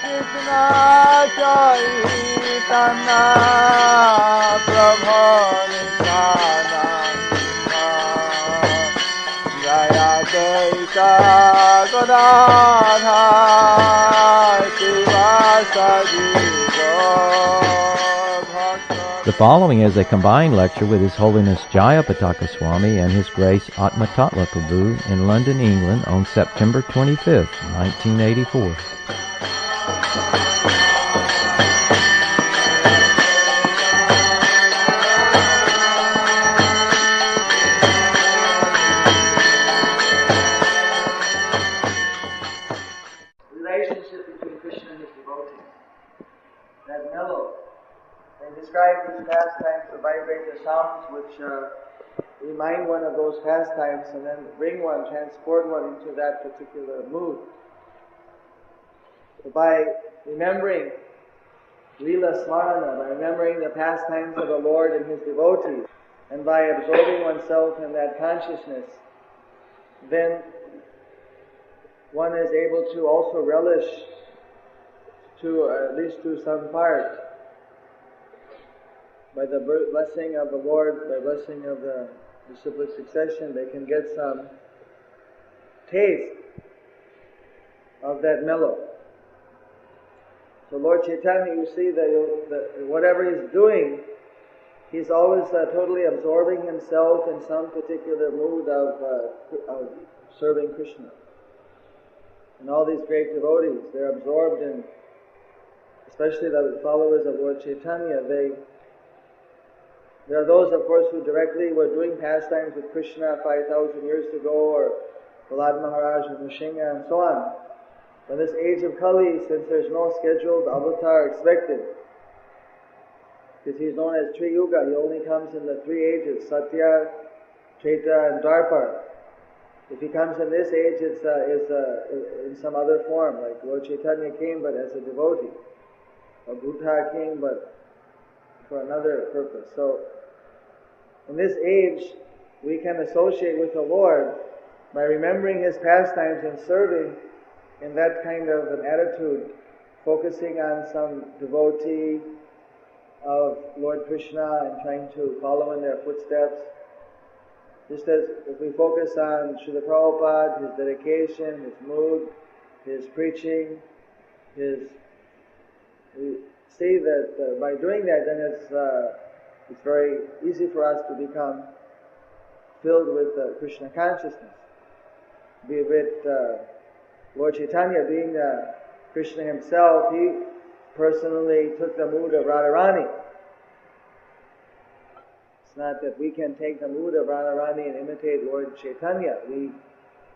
Krishna Chaitanya Prabhu Nityananda Jayapataka Swami Maharaj. The following is a combined lecture with His Holiness Jayapataka Swami and His Grace Atma-tattva Prabhu in London, England on September 25th, 1984. Relationship between Krishna and his devotees. That mellow. They describe these pastimes to vibrate the sounds which remind one of those pastimes and then bring one, transport one into that particular mood. So by remembering Leela Smarana, by remembering the pastimes of the Lord and His devotees, and by absorbing oneself in that consciousness, then one is able to also relish to at least to some part, by the blessing of the Lord, by blessing of the disciplic succession, they can get some taste of that mellow. So Lord Chaitanya, you see that whatever He's doing, He's always totally absorbing Himself in some particular mood of serving Krishna. And all these great devotees, they're absorbed in, especially the followers of Lord Chaitanya, there are those, of course, who directly were doing pastimes with Krishna 5,000 years ago, or Prahlad Maharaj or Nrsimha and so on. In this age of Kali, since there's no scheduled avatar expected, because he's known as Tri Yuga, he only comes in the three ages, Satya, Treta and Dwapar. If he comes in this age, it's in some other form, like Lord Chaitanya came but as a devotee, or Buddha came but for another purpose. So, in this age, we can associate with the Lord by remembering His pastimes and serving in that kind of an attitude, focusing on some devotee of Lord Krishna and trying to follow in their footsteps. Just as if we focus on Srila Prabhupada, his dedication, his mood, his preaching, we see that by doing that, then it's very easy for us to become filled with Krishna consciousness. Be a bit Lord Chaitanya, being Krishna himself, he personally took the mood of Radharani. It's not that we can take the mood of Radharani and imitate Lord Chaitanya. We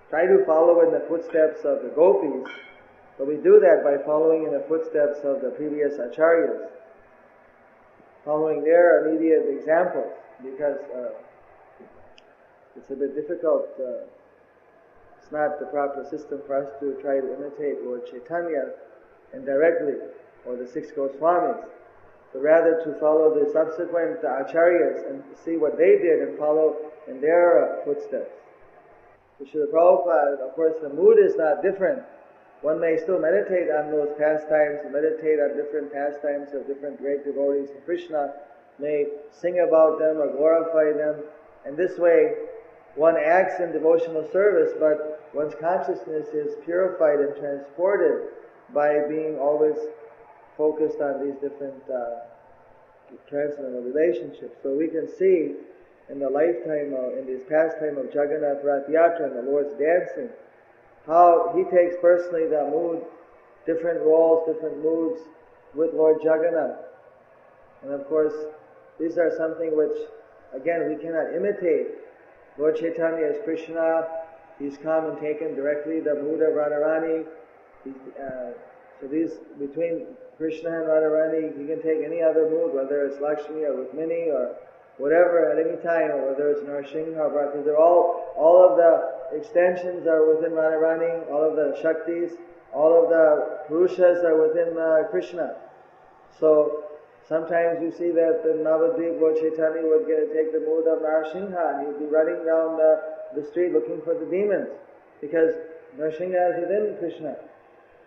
try to follow in the footsteps of the gopis, but we do that by following in the footsteps of the previous acharyas, following their immediate examples, because it's a bit difficult. It's not the proper system for us to try to imitate Lord Chaitanya indirectly, or the six Goswamis, but rather to follow the subsequent acharyas and see what they did and follow in their footsteps. So Srila Prabhupada, of course, the mood is not different. One may still meditate on those pastimes, meditate on different pastimes of different great devotees of Krishna, may sing about them or glorify them, and this way one acts in devotional service, but one's consciousness is purified and transported by being always focused on these different transcendental relationships. So we can see in the lifetime, in this pastime of Jagannatha Rath Yatra and the Lord's dancing, how He takes personally the mood, different roles, different moods with Lord Jagannatha. And of course, these are something which, again, we cannot imitate. Lord Chaitanya is Krishna. He's come and taken directly the mood of Radharani. So these, between Krishna and Radharani, he can take any other mood, whether it's Lakshmi or Rukmini or whatever at any time, or whether it's Nrsimha or Bharati. They're all of the extensions are within Radharani, all of the Shaktis, all of the Purushas are within Krishna. So sometimes you see that the Navadvip, Lord Chaitanya would take the mood of Nrsimha, and he'd be running down the street looking for the demons, because Nrsimha is within Krishna.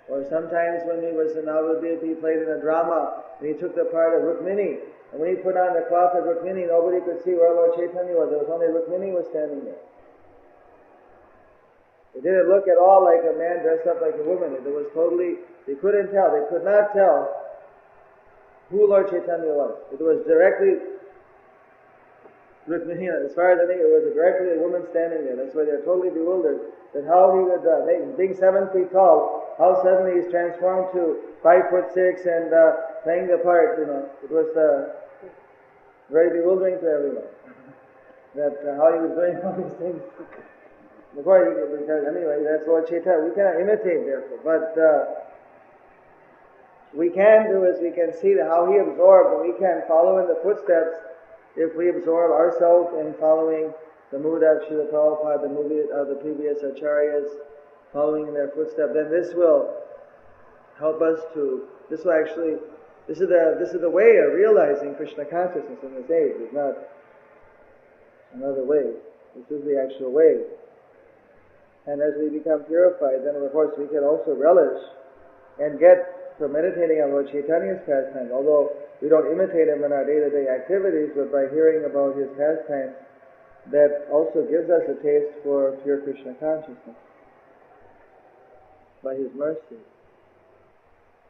Or sometimes when he was in Navadip, he played in a drama, and he took the part of Rukmini. And when he put on the cloth of Rukmini, nobody could see where Lord Chaitanya was. There was only Rukmini was standing there. It didn't look at all like a man dressed up like a woman. It was totally, they couldn't tell. They could not tell who Lord Chaitanya was. It was directly Rukmini. As far as I think, it was directly a woman standing there. That's why they're totally bewildered that how he would, being 7 feet tall, how suddenly he's transformed to 5'6" and playing the part. It was very bewildering to everyone that how he was doing all these things. Because anyway, that's Lord Chaitanya. We cannot imitate, therefore, but we can do is we can see how he absorbed, and we can follow in the footsteps if we absorb ourselves in following the mood of Srila Prabhupada, the mood of the previous acharyas, following in their footsteps. Then this will help us to. This will actually. This is the way of realizing Krishna consciousness in this age. It's not another way. This is the actual way. And as we become purified, then of course we can also relish and get from meditating on Lord Chaitanya's pastimes. Although we don't imitate him in our day-to-day activities, but by hearing about his pastimes, that also gives us a taste for pure Krishna consciousness by his mercy.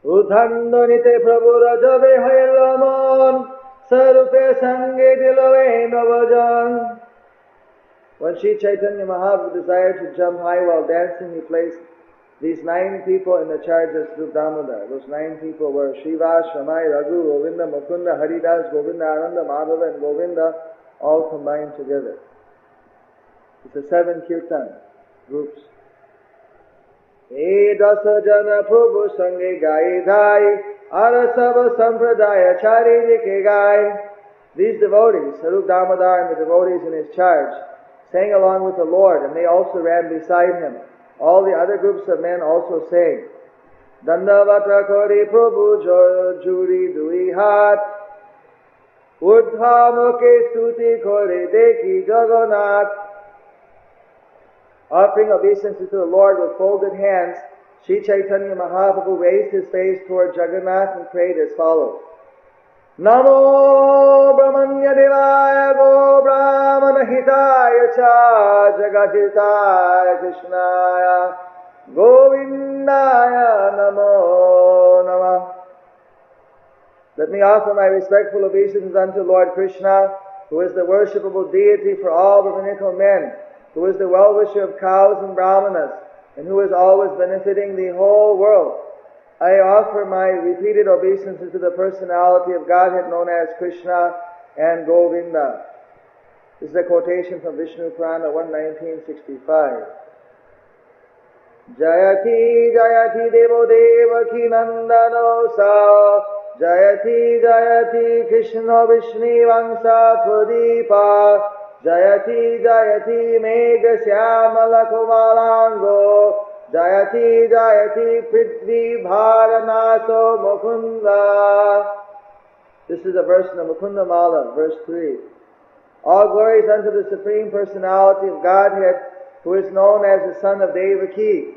Udhandonite Prabhu Rajabe Hayramon Sarupe Sange Dilave Navajan. When Sri Chaitanya Mahaprabhu desired to jump high while dancing, he placed these 9 people in the charge of Sri Damodar. Those 9 people were Shiva, Shamai, Raghu, Govinda, Mukunda, Haridas, Govinda, Ananda, Madhava, and Govinda, all combined together. It's a 7 kirtan groups. E dasa jana prabhu sange gai dhai, arasava sampradaya charidike gai. These devotees, Sarup Damodar and the devotees in his charge, sang along with the Lord, and they also ran beside him. All the other groups of men also sang. Dandavata kori prabhu juri dui hat, urdha mukhe stuti kori deki Jagannatha. Offering obeisances to the Lord with folded hands, Sri Chaitanya Mahaprabhu raised his face toward Jagannath and prayed as follows. Namo Brahmanya Devaya Go Brahmana Hitaya Cha Jagahitaya Krishnaya Govindaya Namo Namah. Let me offer my respectful obeisances unto Lord Krishna, who is the worshipable deity for all brahmanical men, who is the well-wisher of cows and brahmanas, and who is always benefiting the whole world. I offer my repeated obeisances to the personality of Godhead known as Krishna and Govinda. This is a quotation from Vishnu Purana 1:1965. Jayati Jayati Devo Devaki Nandano Sa Jayati Jayati Krishna Vishnu Vamsa Pradeepa Jayati Jayati Megha Syamala Kumarango Jayati Jayati Prithvi Bharanaso Mukunda. This is a verse in the Mukunda Mala, verse 3. All glories unto the Supreme Personality of Godhead, who is known as the son of Devaki.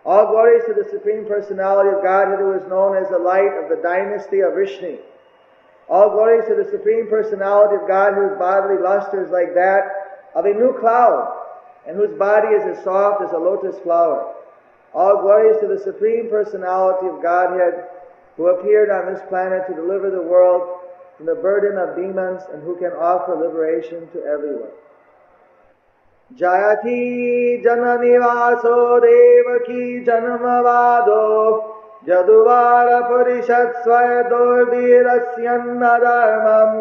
All glories to the Supreme Personality of Godhead, who is known as the light of the dynasty of Vishnu. All glories to the Supreme Personality of God, whose bodily luster is like that of a new cloud, and whose body is as soft as a lotus flower. All glories to the Supreme Personality of Godhead, who appeared on this planet to deliver the world from the burden of demons, and who can offer liberation to everyone. Jayati Jananivaso Devaki Janamavado Jaduvara Parishad Swayador Virasyanna Dharmam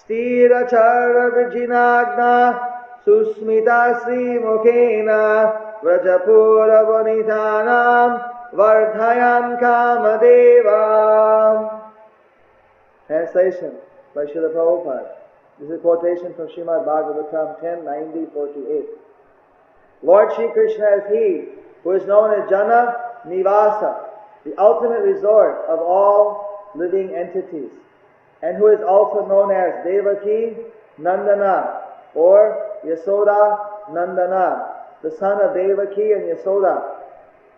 Sthirachara Vijinagna Susmita Sri Mukhena Vrajapura Vanitanam Vardhayan Kamadevam. Translation by Srila Prabhupada. This is a quotation from Srimad Bhagavatam 10:90-48. Lord Shri Krishna is He who is known as Jana Nivasa, the ultimate resort of all living entities, and who is also known as Devaki Nandana, or Yasoda Nandana, the son of Devaki and Yasoda.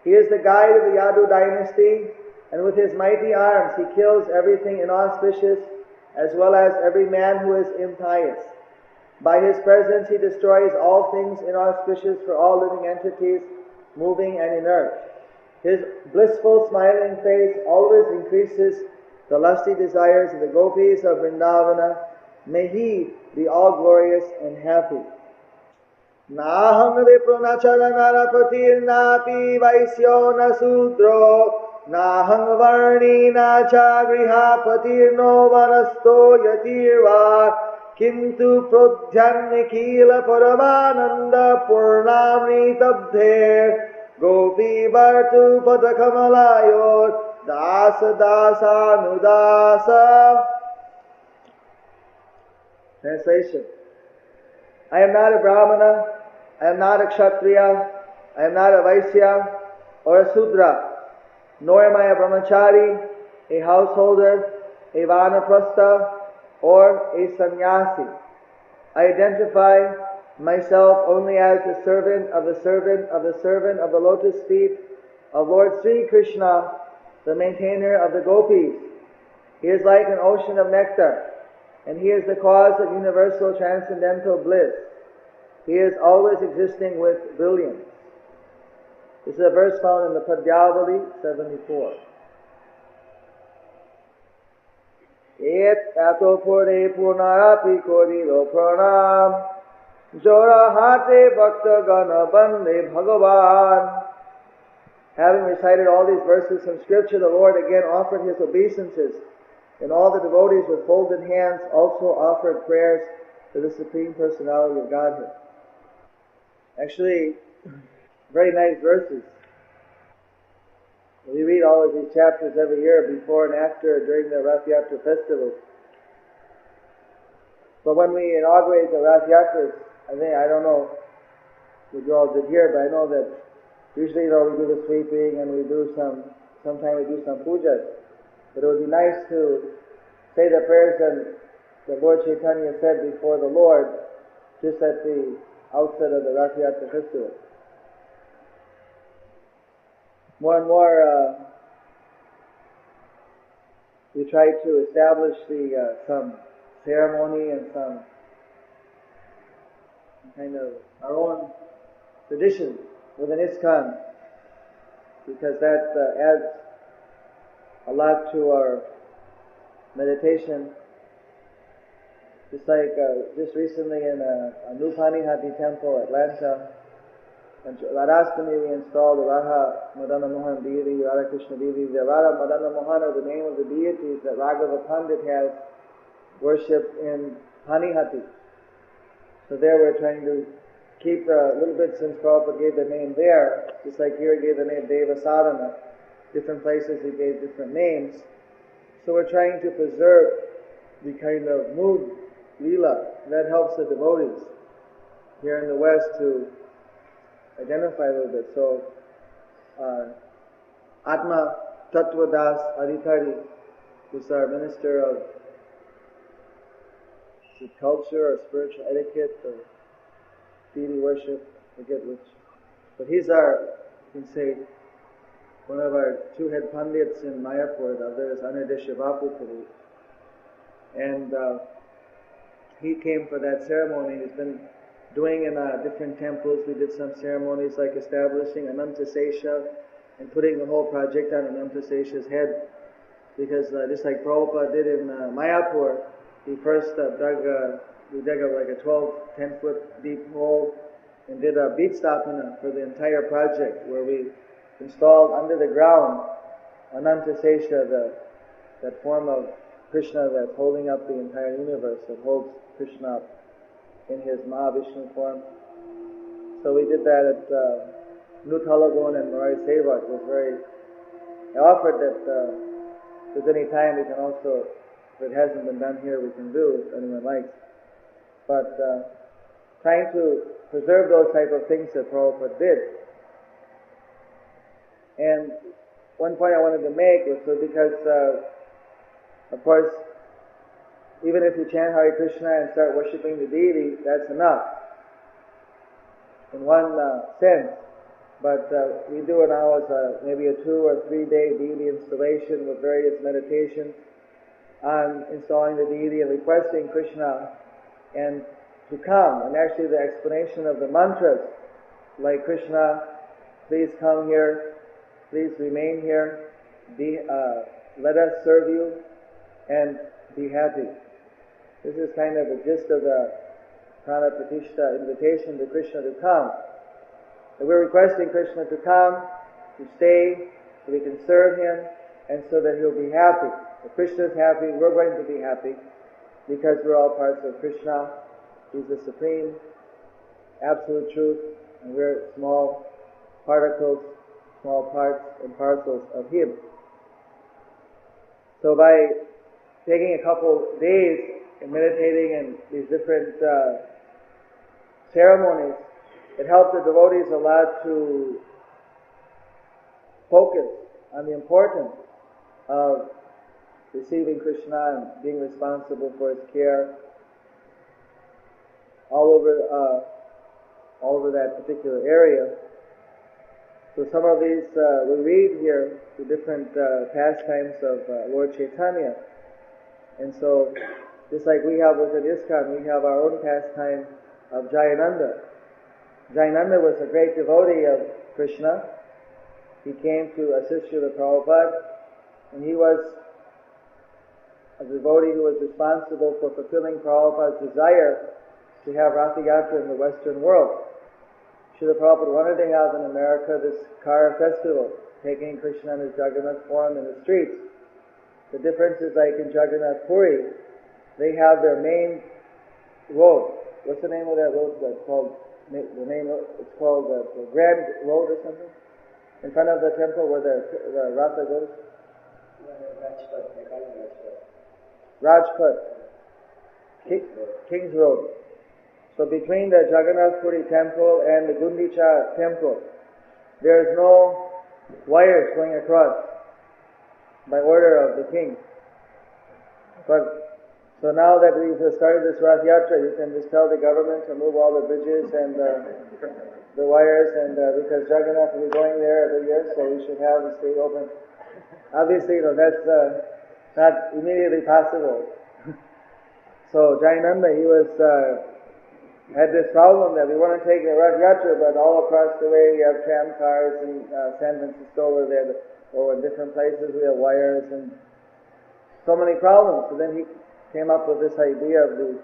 He is the guide of the Yadu dynasty, and with his mighty arms he kills everything inauspicious as well as every man who is impious. By his presence he destroys all things inauspicious for all living entities, moving and inert. His blissful smiling face always increases the lusty desires of the gopis of Vrindavana. May he be all glorious and happy. Naham vipro na chara narapatir napi vaisyo na sudro naham varni na cha grihapatir no vanasto yatirva kintu prodhyan nikhila paramananda purnamni tabdher gopi vartu padakamalayot dasa dasa nudasa. Translation. I am not a Brahmana, I am not a Kshatriya, I am not a Vaisya or a Sudra, nor am I a Brahmachari, a householder, a Vanaprastha, or a Sannyasi. I identify myself only as the servant of the servant of the servant of the lotus feet of Lord Sri Krishna, the maintainer of the gopis. He is like an ocean of nectar, and he is the cause of universal transcendental bliss. He is always existing with brilliance. This is a verse found in the Padyavali 74. Et ato pure punarapi korilo pranam jora hate bhakta gana bande bhagavan. Having recited all these verses from Scripture, the Lord again offered his obeisances, and all the devotees with folded hands also offered prayers to the Supreme Personality of Godhead. Actually, very nice verses. We read all of these chapters every year, before and after, during the Rath Yatra festival. But when we inaugurate the Rath Yatras, I don't know what you all did here, but I know that usually, we do the sweeping and sometimes we do some pujas. But it would be nice to say the prayers that Lord Chaitanya said before the Lord, just at the outset of the Rath Yatra festival. More and more, we try to establish some ceremony and some kind of our own tradition within ISKCON, because that adds a lot to our meditation. Just like just recently in a new Panihati temple, Atlanta, and Radhastami, we installed the Radha Madana Mohan deity, Radha Krishna deity. The Radha Madana Mohan are the name of the deities that Raghava Pandit has worshipped in Panihati. So there we're trying to keep a little bit, since Prabhupada gave the name there, just like here he gave the name Deva Sadhana. Different places he gave different names. So we're trying to preserve the kind of mood, lila, that helps the devotees here in the West to identify a little bit. So, Atma-tattva Das Adhikari, who's our minister of culture or spiritual etiquette or deity worship, I forget which. But he's our, you can say, one of our two head pandits in Mayapur. The other is Anadesha Vapupuri. And he came for that ceremony. He's been doing in different temples. We did some ceremonies like establishing Ananta Sesha and putting the whole project on Ananta Sesha's head. Because just like Prabhupada did in Mayapur, he first dug like a 10-foot deep hole and did a beat stapana for the entire project, where we installed under the ground Ananta Sesha, that form of Krishna that's holding up the entire universe, that holds Krishna up in his Mahavishnu form. So we did that at Nuthalagon and Marai Seva. It was I offered that if there's any time we can also, if it hasn't been done here, we can do, if anyone likes. But trying to preserve those type of things that Prabhupada did. And one point I wanted to make was because, of course, even if you chant Hare Krishna and start worshipping the deity, that's enough, in one sense. but we do it now as maybe a 2 or 3 day deity installation with various meditations on installing the deity and requesting Krishna and to come. And actually the explanation of the mantras, like Krishna, please come here, please remain here, let us serve you, and be happy. This is kind of the gist of the Prana Pratishta invitation to Krishna to come. And we're requesting Krishna to come, to stay, so we can serve him, and so that he'll be happy. If Krishna is happy, we're going to be happy, because we're all parts of Krishna. He's the supreme, absolute truth, and we're small particles, small parts and parcels of him. So by taking a couple days and meditating in these different ceremonies, it helped the devotees a lot to focus on the importance of receiving Krishna and being responsible for his care all over that particular area. So some of these we read here, the different pastimes of Lord Chaitanya. And so, just like we have within ISKCON, we have our own pastime of Jayannatha. Jayannatha was a great devotee of Krishna. He came to assist Srila Prabhupada, and he was a devotee who was responsible for fulfilling Prabhupada's desire to have Ratha Yatra in the Western world. Srila Prabhupada wanted to have in America this car festival, taking Krishna in his Jagannatha form in the streets. The difference is, like in Jagannath Puri, they have their main road. What's the name of that road? That's called it's called the Grand Road or something. In front of the temple where the Ratha goes. Rajpat. King's Road. So between the Jagannath Puri temple and the Gundicha temple, there is no wires going across by order of the king. But so now that we've started this Rath Yatra, you can just tell the government to move all the bridges and the wires, and because Jagannath will be going there every year, so we should have the street open. Obviously, that's not immediately possible. So Jayannatha, he had this problem that we want to take the Rath Yatra, but all across the way we have tram cars in San Francisco over there, or in different places we have wires and so many problems. So then he came up with this idea of the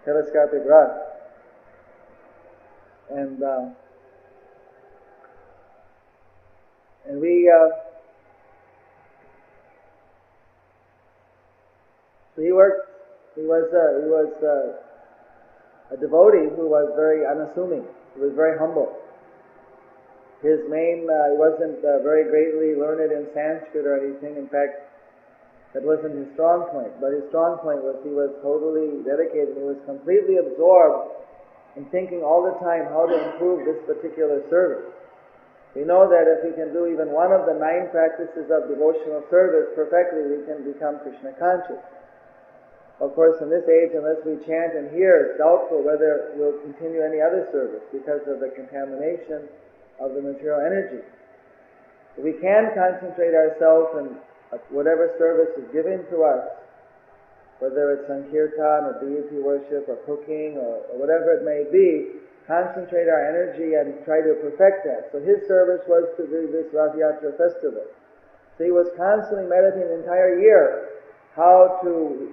telescopic Rath. And we so he was a devotee who was very unassuming. He was very humble. His main, he wasn't very greatly learned in Sanskrit or anything. In fact, that wasn't his strong point. But his strong point was he was totally dedicated. He was completely absorbed in thinking all the time how to improve this particular service. We know that if we can do even one of the 9 practices of devotional service perfectly, we can become Krishna conscious. Of course, in this age, unless we chant and hear, it's doubtful whether we'll continue any other service because of the contamination of the material energy. We can concentrate ourselves in whatever service is given to us, whether it's Sankirtan or deity worship or cooking or whatever it may be, concentrate our energy and try to perfect that. So his service was to do this Rath Yatra festival. So he was constantly meditating the entire year how to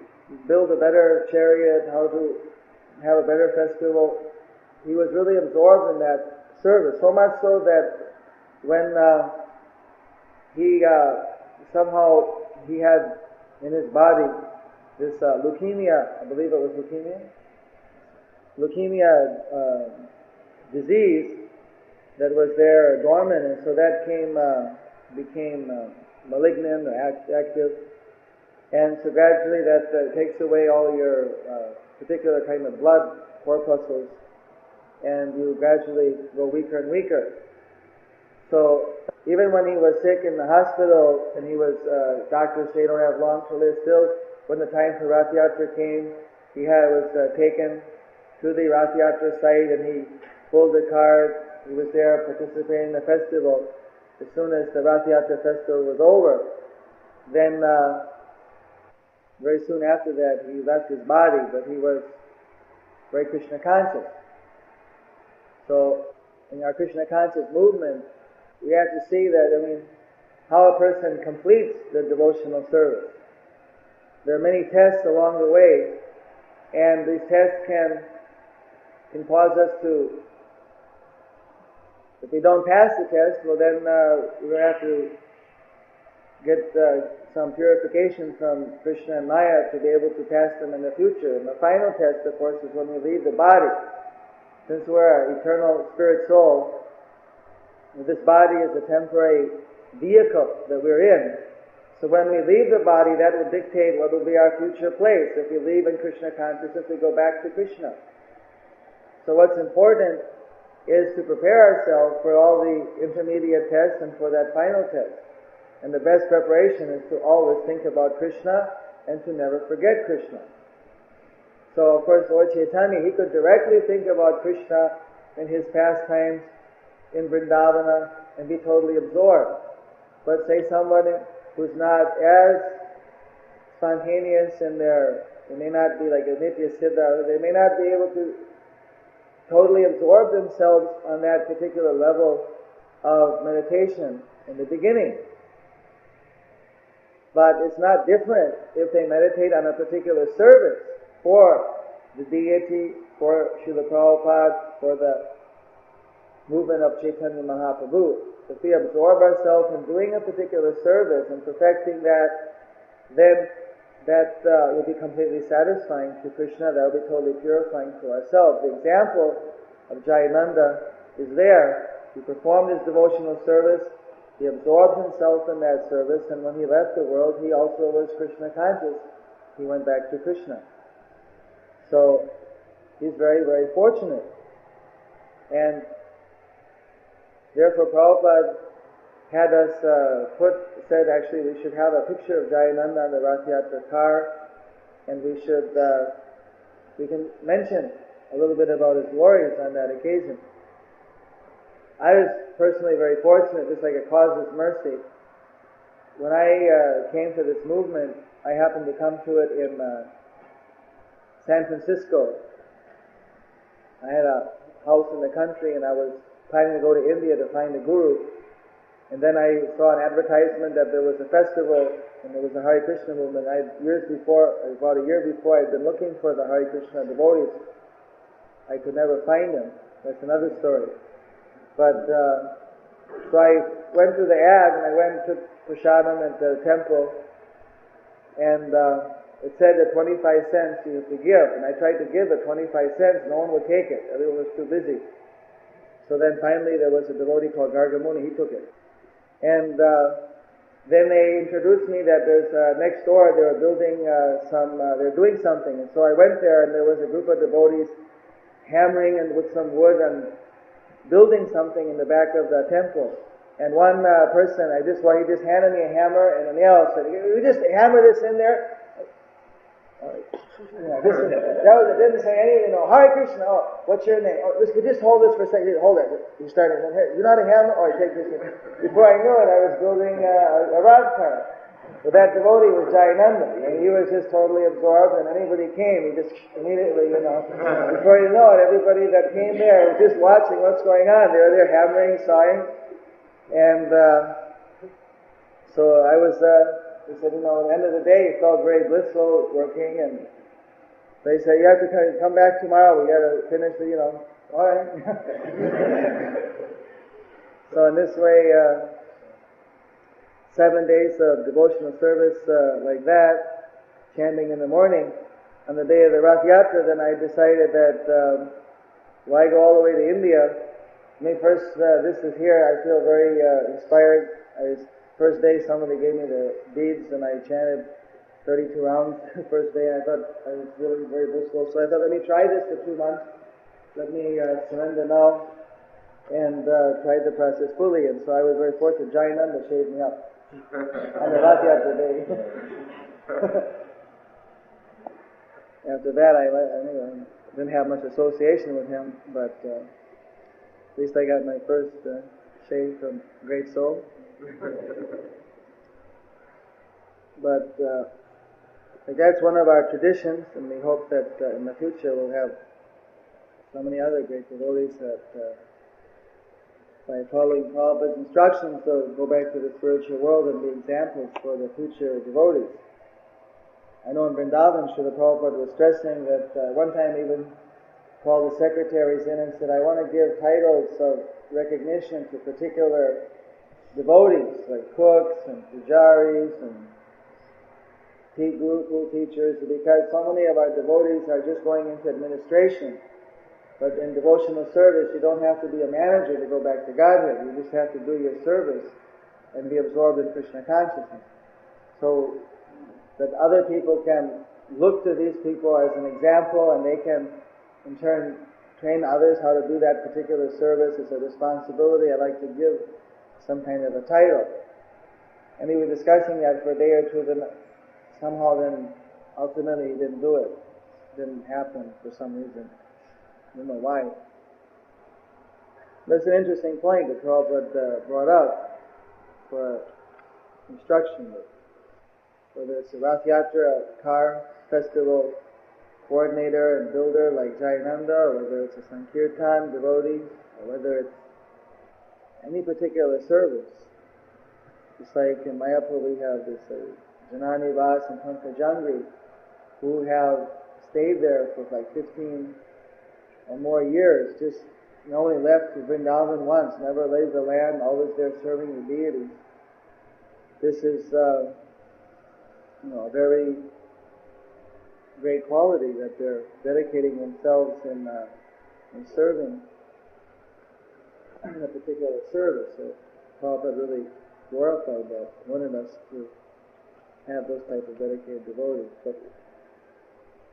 build a better chariot, how to have a better festival. He was really absorbed in that service, so much so that when he somehow he had in his body this leukemia, I believe it was leukemia disease that was there dormant, and so that became malignant or active. And so gradually that takes away all your particular kind of blood corpuscles, and you gradually go weaker and weaker. So even when he was sick in the hospital, and he was, doctors say you don't have long to live, still when the time for Rath Yatra came, he was taken to the Rath Yatra site, and he pulled the cart he was there participating in the festival. As soon as the Rath Yatra festival was over, then very soon after that he left his body, but he was very Krishna conscious. So in our Krishna conscious movement, we have to see that, how a person completes the devotional service. There are many tests along the way, and these tests can cause us to, if we don't pass the test, well then we're going to have to get some purification from Krishna and Maya to be able to pass them in the future. And the final test, of course, is when we leave the body. Since we're an eternal spirit soul, this body is a temporary vehicle that we're in. So when we leave the body, that will dictate what will be our future place. If we leave in Krishna consciousness, we go back to Krishna. So what's important is to prepare ourselves for all the intermediate tests and for that final test. And the best preparation is to always think about Krishna and to never forget Krishna. So of course Lord Chaitanya, he could directly think about Krishna in his pastimes in Vrindavana and be totally absorbed. But say somebody who's not as spontaneous in they may not be like a Nitya Siddha, they may not be able to totally absorb themselves on that particular level of meditation in the beginning. But it's not different if they meditate on a particular service for the deity, for Srila Prabhupada, for the movement of Chaitanya Mahaprabhu. If we absorb ourselves in doing a particular service and perfecting that, then that will be completely satisfying to Krishna. That will be totally purifying to ourselves. The example of Jayannatha is there. He performed his devotional service. He absorbed himself in that service, and when he left the world, he also was Krishna conscious. He went back to Krishna. So he's very, very fortunate. And therefore Prabhupada had us said actually we should have a picture of Jayannatha on the Rath Yatra car, and we can mention a little bit about his glories on that occasion. I was personally very fortunate, just like a causeless mercy. When I came to this movement, I happened to come to it in San Francisco. I had a house in the country, and I was planning to go to India to find a guru. And then I saw an advertisement that there was a festival and there was a Hare Krishna movement. About a year before, I'd been looking for the Hare Krishna devotees. I could never find them. That's another story. But so I went to the ad and I went and took prasadam at the temple, and it said that 25 cents you have to give. And I tried to give the 25 cents. No one would take it. Everyone was too busy. So then finally there was a devotee called Gargamuni. He took it. And then they introduced me that there's next door they were building they're doing something. And so I went there, and there was a group of devotees hammering and with some wood and building something in the back of the temple. And one person, he just handed me a hammer and a nail, said, "You just hammer this in there." It didn't say anything. No, Hare Krishna. Oh, what's your name? Oh, just hold this for a second. Hold it. He started. You're not a hammer. Oh, take this. Before I knew it, I was building a rod car. But that devotee was Jayannatha, and he was just totally absorbed. And anybody came, he just immediately, before you know it, everybody that came there was just watching what's going on. They were there hammering, sawing, and so I was. He said, at the end of the day, he felt very blissful working, and they said, "You have to come back tomorrow. We got to finish the, all right." So in this way, 7 days of devotional service like that, chanting in the morning. On the day of the Rath Yatra, then I decided that why go all the way to India? First, this is here. I feel very inspired. First day, somebody gave me the beads, and I chanted 32 rounds the first day, and I thought I was really very blissful. So I thought, let me try this for 2 months. Let me surrender now, and tried the process fully. And so I was very fortunate. Jayannatha shaved me up on the Rath Yatra day. After that, I didn't have much association with him, but At least I got my first shade from Great Soul. But that's one of our traditions, and we hope that in the future we'll have so many other great devotees that by following Prabhupada's instructions they'll go back to the spiritual world and be examples for the future devotees. I know in Vrindavan, Srila Prabhupada was stressing that one time even called the secretaries in and said, I want to give titles of recognition to particular devotees, like cooks and pujaris and guru teachers, because so many of our devotees are just going into administration. But in devotional service, you don't have to be a manager to go back to Godhead. You just have to do your service and be absorbed in Krishna consciousness. So that other people can look to these people as an example, and they can in turn train others how to do that particular service. It's a responsibility. I'd like to give some kind of a title. And we were discussing that for a day or two, then somehow then ultimately he didn't do it. It didn't happen for some reason. I don't know why. But it's an interesting point that Prabhupada brought up for instruction. Whether it's a Rath Yatra car festival coordinator and builder like Jayannatha, or whether it's a Sankirtan devotee, or whether it's any particular service. Just like in Mayapur we have this Janani Vas and Pankajangri who have stayed there for like 15 or more years, just only left to Vrindavan once, never left the land, always there serving the deities. This is a very great quality that they're dedicating themselves in serving in a particular service. So Prabhupada really glorified that, wanted us to have those type of dedicated devotees. But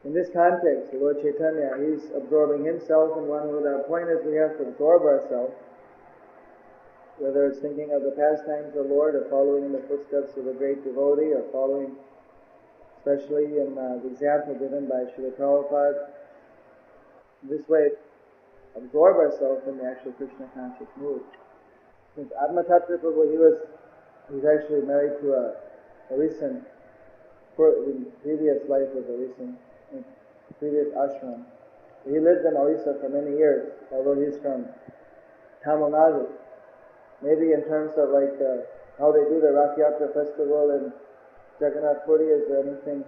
in this context, the Lord Chaitanya, he's absorbing himself in one word. Our point is we have to absorb ourselves, whether it's thinking of the pastimes of the Lord, or following in the footsteps of a great devotee, or following especially in the example given by Srila Prabhupada. This way, absorb ourselves in the actual Krishna conscious mood. Since Atma-tattva Prabhu, he's actually married to a recent, in previous life was a recent, previous ashram. He lived in Orissa for many years, although he's from Tamil Nadu. Maybe in terms of like how they do the Rath Yatra festival in Jagannatha, is there anything,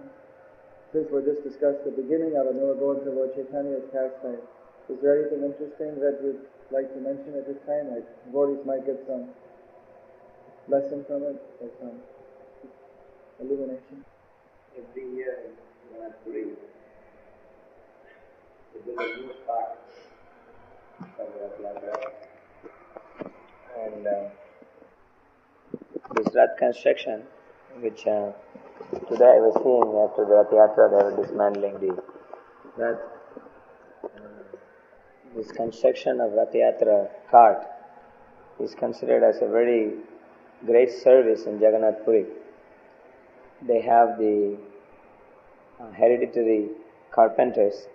since we're just discussed the beginning of it, and we're going to Lord Chaitanya's pastime, is there anything interesting that you'd like to mention at this time? Like devotees might get some lesson from it, or some illumination? Every year in Jagannatha, there is a new part of Rath Yatra. And this Rath construction, which today I was seeing after the Rath Yatra, they were dismantling the Rath. This construction of Rath Yatra cart is considered as a very great service in Jagannath Puri. They have the hereditary carpenters,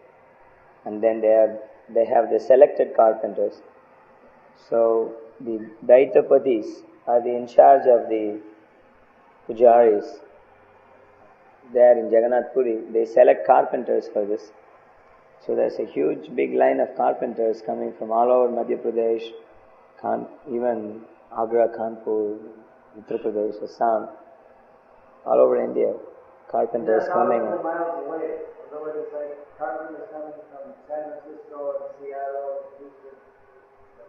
and then they have the selected carpenters. So the Daitapatis are in charge of the pujaris there in Jagannath Puri. They select carpenters for this. So there's a huge big line of carpenters coming from all over Madhya Pradesh, even Agra, Kanpur, Uttar Pradesh, Assam, all over India. Carpenters coming. Miles away. In other words, it's like carpenters coming from San Francisco and Seattle, Houston.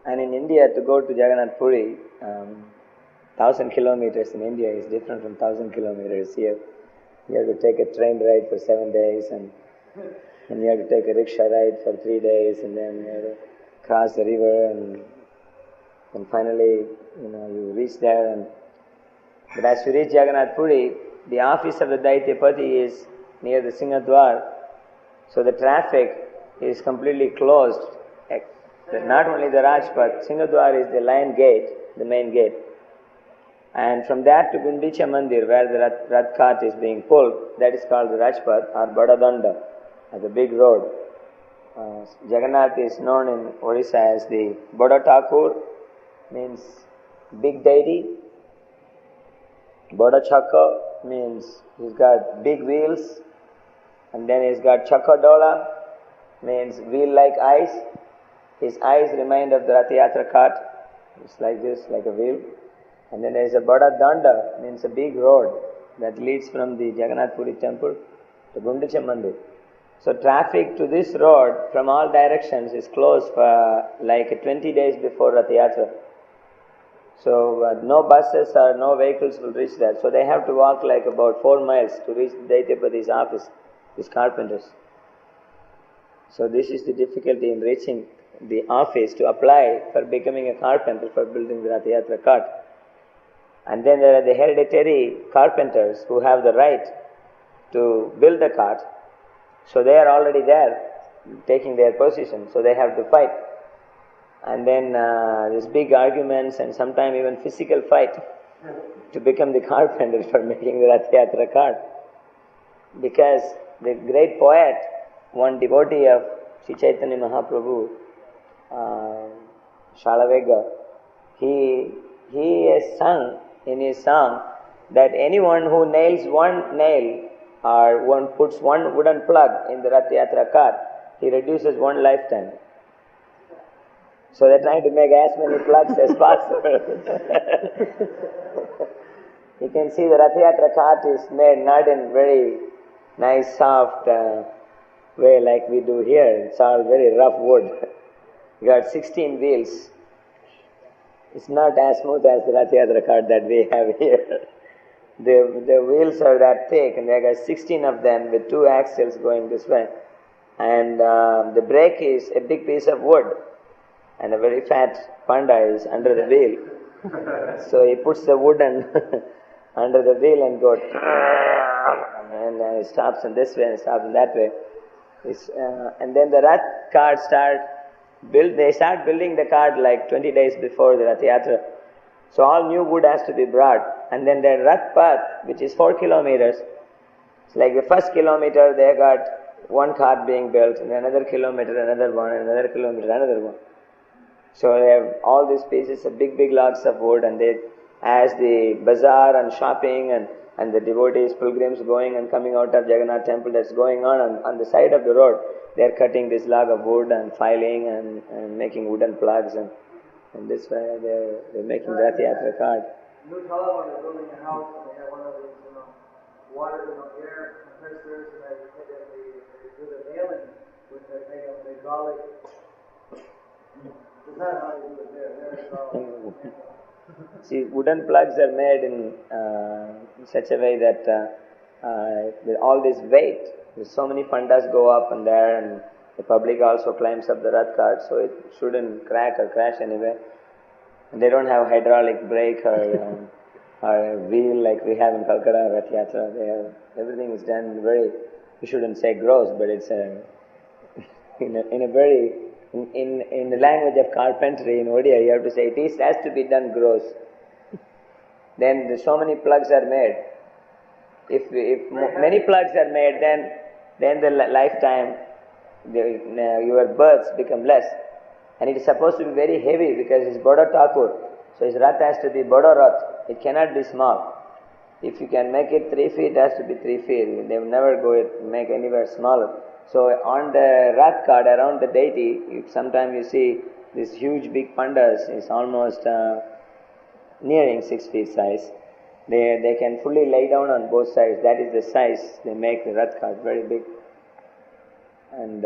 And in India, to go to Jagannath Puri, 1,000 kilometers in India is different from 1,000 kilometers here. You have to take a train ride for 7 days, and you have to take a rickshaw ride for 3 days, and then you have to cross the river, and finally, you reach there. But as you reach Jagannath Puri, the office of the Daityapati is near the Singadwar, so the traffic is completely closed. Not only the Rajpath, Singadwar is the lion gate, the main gate. And from that to Gundicha Mandir, where the Rath cart is being pulled, that is called the Rajpath or Badadanda, the big road. Jagannatha is known in Orissa as the Boda Thakur, means big deity. Boda Chakka means he's got big wheels, and then he's got Chakkadola, means wheel-like eyes. His eyes remind of the Rath Yatra cart. It's like this, like a wheel. And then there is a Boda Danda, means a big road that leads from the Jagannath Puri temple to Gundicha Mandir. So traffic to this road from all directions is closed for like 20 days before Rath Yatra. So no buses or no vehicles will reach there. So they have to walk like about 4 miles to reach Jayapataka's office, these carpenters. So this is the difficulty in reaching the office to apply for becoming a carpenter for building the Rath Yatra cart. And then there are the hereditary carpenters who have the right to build the cart. So they are already there, taking their position, so they have to fight. And then there's big arguments and sometimes even physical fight to become the carpenter for making the Rath Yatra cart. Because the great poet, one devotee of Sri Chaitanya Mahaprabhu, Shalavega, he has sung in his song that anyone who nails one nail or one puts one wooden plug in the Rath Yatra cart, he reduces one lifetime. So they're trying to make as many plugs as possible. You can see the Rath Yatra cart is made not in very nice soft way like we do here. It's all very rough wood. You got 16 wheels. It's not as smooth as the Rath Yatra cart that we have here. The wheels are that thick, and there are 16 of them with 2 axles going this way. And the brake is a big piece of wood, and a very fat panda is under the wheel. So he puts the wood under the wheel and goes, and it stops in this way and stops in that way. And then the Rath cart they start building the cart like 20 days before the Rath Yatra. So all new wood has to be brought. And then the Rath path, which is 4 kilometers, it's like the first kilometer they got one cart being built, and another kilometer another one, and another kilometer another one. So they have all these pieces of big logs of wood, and as the bazaar and shopping and the devotees, pilgrims going and coming out of Jagannath temple that's going on the side of the road, they're cutting this log of wood and filing and making wooden plugs, and this way they're making the Rath Yatra cart. New Taliban is building a house, and they have one of these, water, air compressors, and they do the nailing with the hydraulic. It's not how you do it there. See, wooden plugs are made in such a way that with all this weight, so many pandas go up and there, and the public also climbs up the Rath cart, so it shouldn't crack or crash anywhere. And they don't have hydraulic brake or a wheel like we have in Calcutta Rath Yatra. Everything is done very, you shouldn't say gross, but it's in the language of carpentry in Odia, you have to say it has to be done gross. Then so many plugs are made. If many plugs are made, then the lifetime, your births become less. And it is supposed to be very heavy because it's Boda Thakur. So his Rath has to be Boda Rath. It cannot be small. If you can make it 3 feet, it has to be 3 feet. They will never make anywhere smaller. So on the Rath cart around the deity, sometimes you see these huge big pandas is almost nearing 6 feet size. They can fully lay down on both sides. That is the size they make the Rath cart, very big. And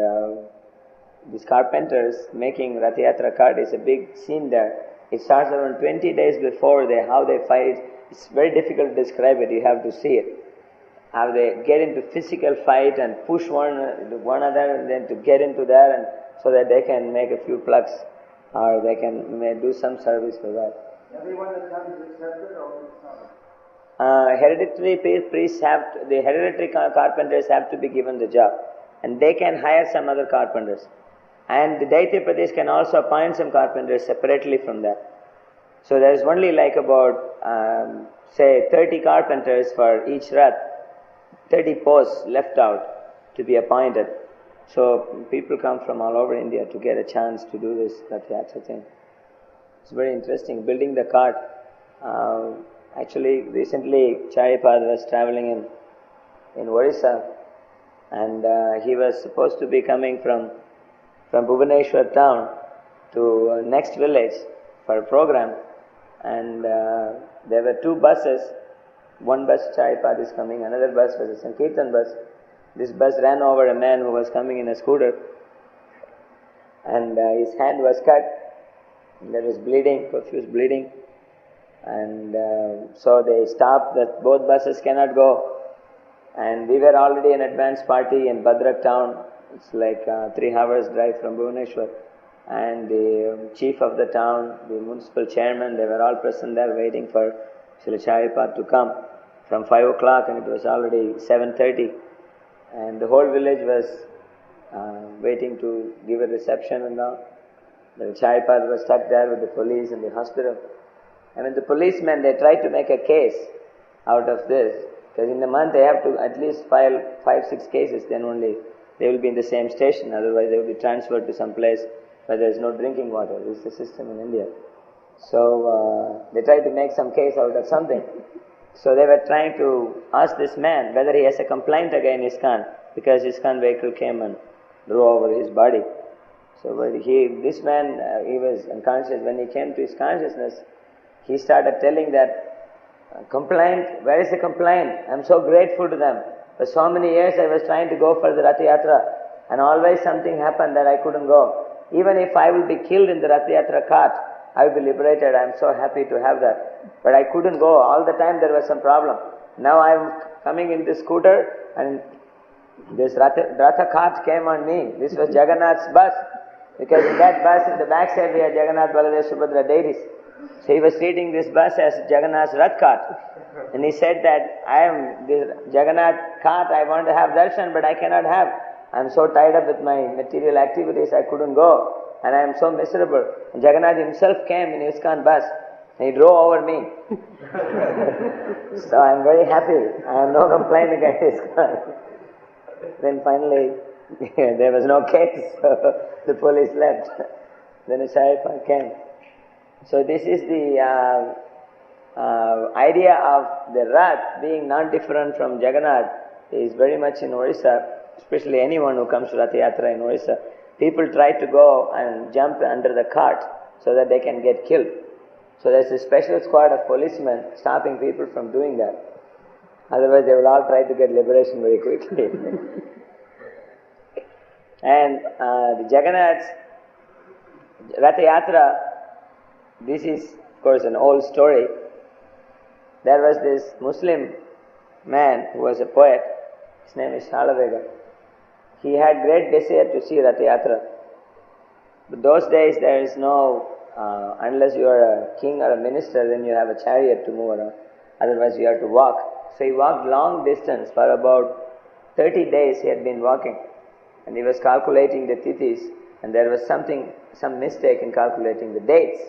these carpenters making Rath Yatra cart is a big scene there. It starts around 20 days before how they fight. It's very difficult to describe it. You have to see it. How they get into physical fight and push one another, and then to get into there, and so that they can make a few plugs, or they can do some service for that. Everyone that comes is accepted, or only some? Hereditary priests the hereditary carpenters have to be given the job, and they can hire some other carpenters. And the Daitya Pradesh can also appoint some carpenters separately from that. So there is only like about, say 30 carpenters for each Rath, 30 posts left out to be appointed. So people come from all over India to get a chance to do this Rath Yatra thing. It's very interesting. Building the cart. Actually, recently Jayapataka was traveling in Orissa, and he was supposed to be coming from Bhubaneswar town to next village for a program, and there were two buses. One bus Jayapataka is coming, another bus was a Sankirtan bus. This bus ran over a man who was coming in a scooter, and his hand was cut. There was bleeding, profuse bleeding, and so they stopped. That both buses cannot go, and we were already an advance party in Bhadrak town. It's like 3 hours drive from Bhubaneswar, and the chief of the town, the municipal chairman, they were all present there waiting for Srila Jayapataka to come from 5 o'clock, and it was already 7:30, and the whole village was waiting to give a reception and all. The Jayapataka was stuck there with the police in the hospital. And when the policemen, they tried to make a case out of this, because in a month they have to at least file 5-6 cases, then only they will be in the same station, otherwise they will be transferred to some place where there is no drinking water. This is the system in India. So they tried to make some case out of something. So they were trying to ask this man whether he has a complaint against ISKCON, because ISKCON vehicle came and drove over his body. So this man, he was unconscious. When he came to his consciousness, he started telling that, complaint, where is the complaint? I am so grateful to them. For so many years I was trying to go for the Rath Yatra, and always something happened that I couldn't go. Even if I will be killed in the Rath Yatra cart, I will be liberated. I am so happy to have that. But I couldn't go. All the time there was some problem. Now I am coming in this scooter, and this Ratha cart came on me. This was Jagannatha's bus. Because in that bus, in the back side, we had Jagannath, Baladev, Subhadra deities. So he was treating this bus as Jagannath's Rath cart. And he said that, I am this Jagannath cart, I want to have darshan, but I cannot have. I am so tied up with my material activities, I couldn't go. And I am so miserable. And Jagannath himself came in ISKCON bus, and he drove over me. So I am very happy. I have no complaint against ISKCON. Then finally, there was no case, so the police left. Then a Jayapataka came. So this is the idea of the Rath being non-different from Jagannath is very much in Orissa, especially anyone who comes to Rath Yatra in Orissa. People try to go and jump under the cart so that they can get killed. So there's a special squad of policemen stopping people from doing that. Otherwise they will all try to get liberation very quickly. And the Jagannath's Rath Yatra, this is of course an old story. There was this Muslim man who was a poet, his name is Shalavega. He had great desire to see Rath Yatra. But those days there is no, unless you are a king or a minister, then you have a chariot to move around. Otherwise you have to walk. So he walked long distance. For about 30 days he had been walking. And he was calculating the tithis, and there was some mistake in calculating the dates.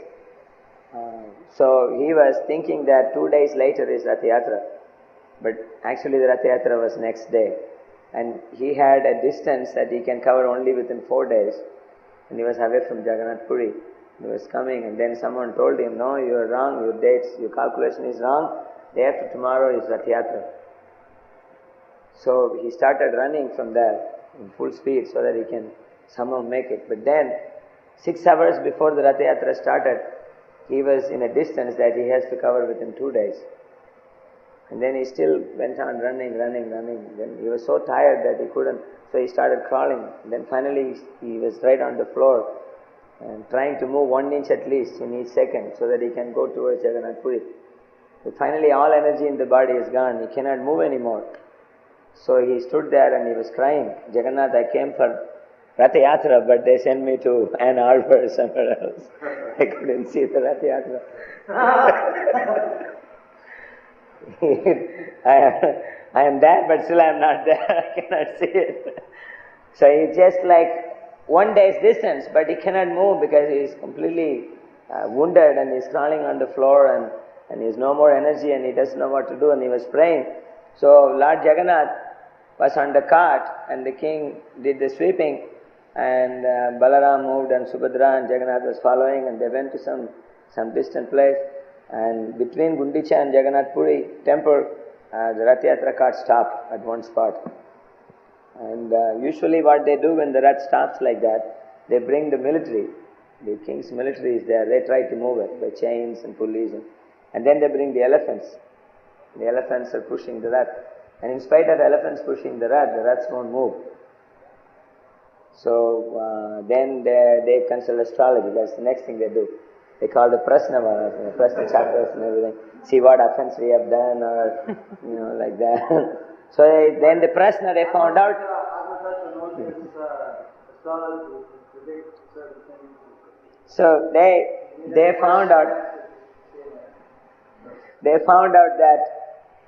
So he was thinking that 2 days later is Rath Yatra, but actually the Rath Yatra was next day. And he had a distance that he can cover only within 4 days. And he was away from Jagannath Puri. He was coming, and then someone told him, no, you are wrong, your dates, your calculation is wrong, day after tomorrow is Rath Yatra. So he started running from there in full speed so that he can somehow make it. But then 6 hours before the Rath Yatra started, he was in a distance that he has to cover within 2 days. And then he still went on running. Then he was so tired that he couldn't, so he started crawling. And then finally he was right on the floor and trying to move 1 inch at least in each second so that he can go towards Jagannath Puri. But finally all energy in the body is gone, he cannot move anymore. So he stood there and he was crying, Jagannath, I came for Rath Yatra, but they sent me to Ann Arbor or somewhere else. I couldn't see the Rath Yatra. I am there, but still I am not there. I cannot see it. So he's just like 1 day's distance, but he cannot move because he is completely wounded and he's crawling on the floor and he has no more energy and he doesn't know what to do, and he was praying. So Lord Jagannath was on the cart and the king did the sweeping, and Balaram moved and Subhadra and Jagannath was following, and they went to some distant place, and between Gundicha and Jagannath Puri temple, the Rath Yatra cart stopped at one spot. And usually what they do when the Rath stops like that, they bring the military. The king's military is there. They try to move it by chains and pulleys, and then they bring the elephants. The elephants are pushing the Rath. And in spite of elephants pushing the Raths won't move. So then they consult astrology. That's the next thing they do. They call the Prasna chakras and everything. See what offense we have done, or like that. So then the Prasna, they found out. So they found out that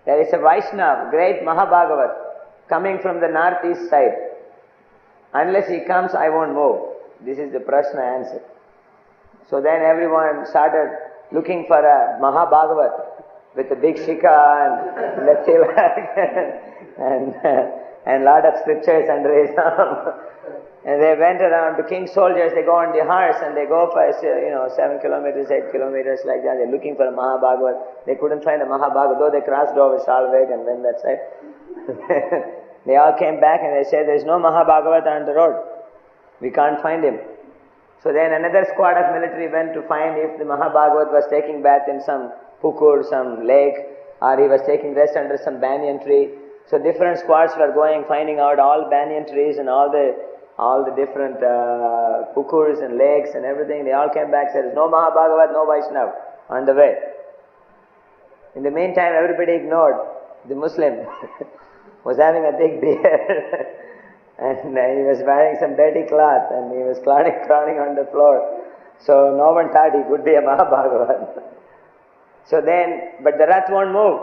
there is a Vaishnava, great Mahabhagavat, coming from the northeast side. Unless he comes, I won't move. This is the Prashna answer. So then everyone started looking for a Mahabhagavat with a big shikha and a tilak and lot of scriptures under his arm. And they went around to king's soldiers. They go on the horse and they go for 7 kilometers, 8 kilometers like that. They're looking for a Mahabhagavat. They couldn't find a Mahabhagavat, though they crossed over Shalveg and went that side. They all came back and they said, there's no Mahabhagavat on the road. We can't find him. So then another squad of military went to find if the Mahabhagavat was taking bath in some pukur, some lake, or he was taking rest under some banyan tree. So different squads were going, finding out all banyan trees and all the different pukurs and lakes and everything. They all came back and said, there's no Mahabhagavat, no Vaishnava on the way. In the meantime, everybody ignored. The Muslim was having a big beard and he was wearing some dirty cloth and he was crawling on the floor. So no one thought he could be a Mahabhagavat. So then, but the Rath won't move.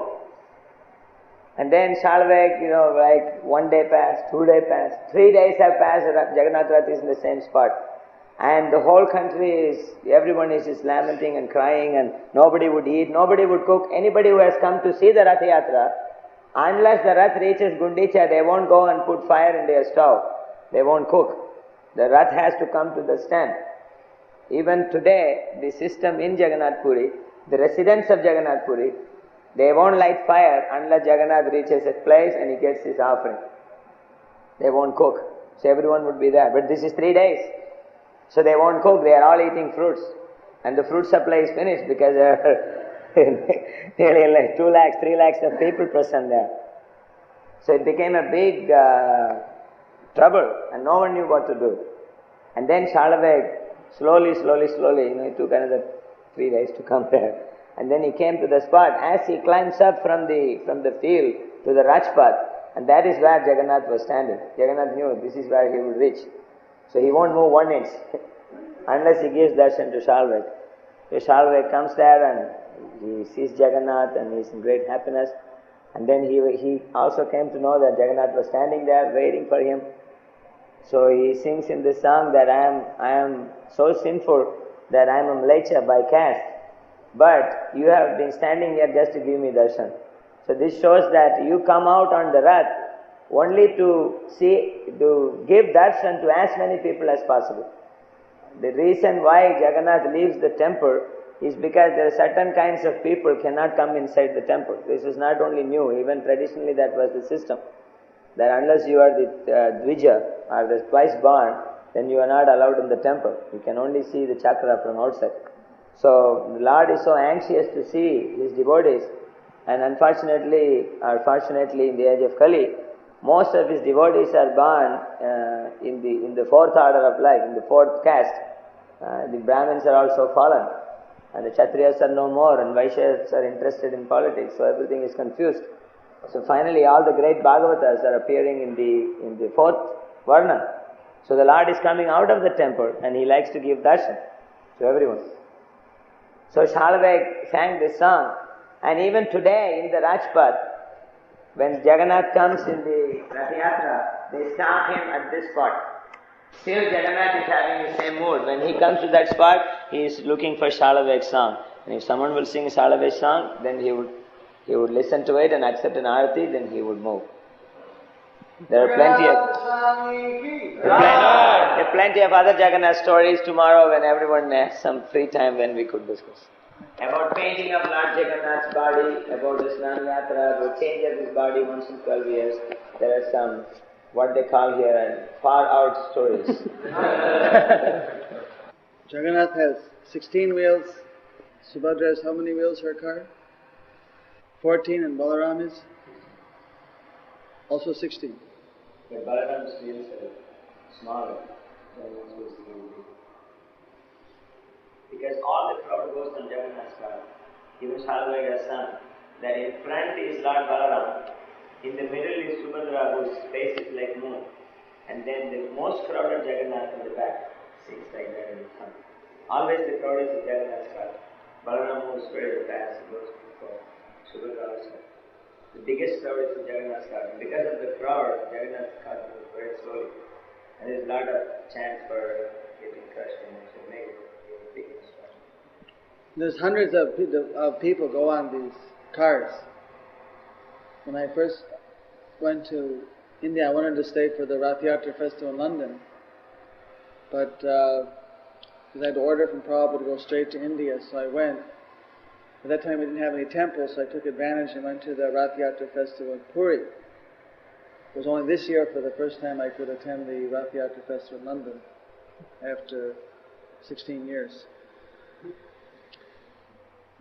And then Shalveg, like 1 day passed, 2 days passed, 3 days have passed, Jagannath Rath is in the same spot. And the whole country everyone is just lamenting and crying, and nobody would eat, nobody would cook. Anybody who has come to see the Rath Yatra, unless the Rath reaches Gundicha, they won't go and put fire in their stove. They won't cook. The Rath has to come to the stand. Even today, the system in Jagannath Puri, the residents of Jagannath Puri, they won't light fire unless Jagannath reaches a place and he gets his offering. They won't cook. So everyone would be there. But this is 3 days. So they won't cook. They are all eating fruits. And the fruit supply is finished because there are nearly like 2 lakhs, 3 lakhs of people present there. So it became a big trouble and no one knew what to do. And then Shalaveg, slowly, it took another 3 days to come there. And then he came to the spot. As he climbs up from the field to the Rajpath, and that is where Jagannath was standing. Jagannath knew this is where he would reach. So he won't move 1 inch unless he gives darshan to Shalveg. So Shalveg comes there and he sees Jagannath and he is in great happiness. And then he also came to know that Jagannath was standing there waiting for him. So he sings in this song that I am so sinful that I am a mlecha by caste. But you have been standing here just to give me darshan. So this shows that you come out on the Rath only to give darshan to as many people as possible. The reason why Jagannath leaves the temple is because there are certain kinds of people cannot come inside the temple. This is not only new, even traditionally that was the system. That unless you are the Dvija or the twice born, then you are not allowed in the temple. You can only see the chakra from outside. So the Lord is so anxious to see his devotees, and unfortunately or fortunately in the age of Kali, most of his devotees are born in the fourth order of life, in the fourth caste. The Brahmins are also fallen, and the Kshatriyas are no more, and Vaishyas are interested in politics, so everything is confused. So finally all the great Bhagavatas are appearing in the fourth Varna. So the Lord is coming out of the temple and he likes to give darshan to everyone. So Shalaveg sang this song, and even today in the Rajpath, when Jagannath comes in the Rath Yatra, they stop him at this spot. Still Jagannath is having the same mood. When he comes to that spot, he is looking for Shalaveg's song. And if someone will sing Shalaveg's song, then he would listen to it and accept an arati, then he would move. There are plenty of other Jagannath stories tomorrow when everyone has some free time when we could discuss. About painting of Lord Jagannath's body, about the Snan Yatra, the change of his body once in 12 years. There are some, what they call here, far out stories. Jagannath has 16 wheels. Subhadra has how many wheels her car? 14, and Balaram is also 16. But Balaram's wheels are smaller than his wheels. Because all the crowd goes on Jagannath's car. Even Shalvaiga's son. That in front is Lord Balaram, in the middle is Subhadra, whose face is like moon. And then the most crowded Jagannath in the back sits like that in the front. Always the crowd is in Jagannath's car. Balaram moves very fast, he goes before Subhadra also. The biggest crowd is in Jagannath's car. And because of the crowd, Jagannath's car moves very slowly. And there is a lot of chance for getting crushed and it should make it big. There's hundreds of people go on these cars. When I first went to India, I wanted to stay for the Rath Yatra festival in London. But because I had to order from Prabhupada to go straight to India, so I went. At that time we didn't have any temples, so I took advantage and went to the Rath Yatra festival in Puri. It was only this year for the first time I could attend the Rath Yatra festival in London after 16 years.